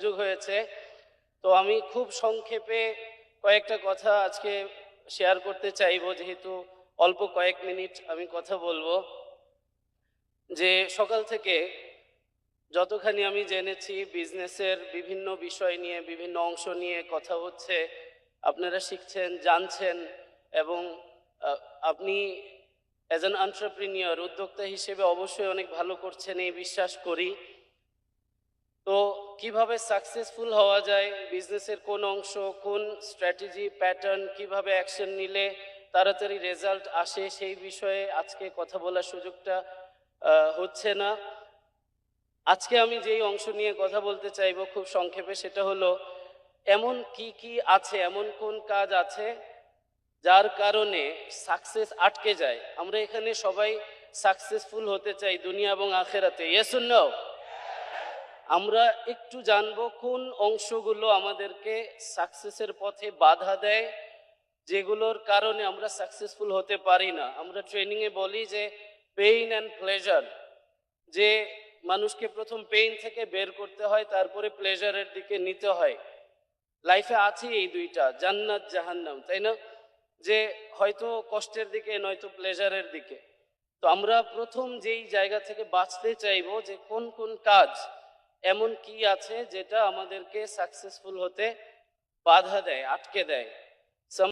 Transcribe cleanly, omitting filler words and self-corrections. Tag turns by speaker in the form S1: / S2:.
S1: সুযোগ হয়েছে। তো আমি খুব সংক্ষেপে কয়েকটা কথা আজকে শেয়ার করতে চাইবো, যেহেতু অল্প কয়েক মিনিট আমি কথা বলবো। যে সকাল থেকে যতখানি আমি জেনেছি, বিজনেসের বিভিন্ন বিষয় নিয়ে, বিভিন্ন অংশ নিয়ে কথা হচ্ছে, আপনারা শিখছেন, জানছেন, এবং আপনি অ্যাজ অ্যান এন্টারপ্রেনিয়র, উদ্যোক্তা হিসেবে অবশ্যই অনেক ভালো করছেন এই বিশ্বাস করি। তো কিভাবে সাকসেসফুল হওয়া যায়, বিজনেসের কোন অংশ, কোন স্ট্র্যাটেজি প্যাটার্ন, কিভাবে অ্যাকশন নিলে তাড়াতাড়ি রেজাল্ট আসে, সেই বিষয়ে আজকে কথা বলার সুযোগটা হচ্ছে না। আজকে আমি যেই অংশ নিয়ে কথা বলতে চাইবো খুব সংক্ষেপে, সেটা হলো এমন কি কি আছে, এমন কোন কাজ আছে যার কারণে সাকসেস আটকে যায়। আমরা এখানে সবাই সাকসেসফুল হতে চাই দুনিয়া এবং আখেরাতে, ইয়েস অর নো? আমরা একটু জানবো কোন অংশগুলো আমাদেরকে সাকসেসের পথে বাধা দেয়, যেগুলোর কারণে আমরা সাকসেসফুল হতে পারি না। আমরা ট্রেনিংয়ে বলি যে পেইন অ্যান্ড প্লেজার, যে মানুষকে প্রথম পেইন থেকে বের করতে হয়, তারপরে প্লেজারের দিকে নিতে হয়। লাইফে আছে এই দুইটা, জান্নাত জাহান্নাম, তাই না? যে হয়তো কষ্টের দিকে, নয়তো প্লেজারের দিকে। তো আমরা প্রথম যেই জায়গা থেকে বাঁচতে চাইবো, যে কোন কোন কাজ এমন কি আছে যেটা আমাদেরকে সাকসেসফুল হতে বাধা দেয়, আটকে দেয়।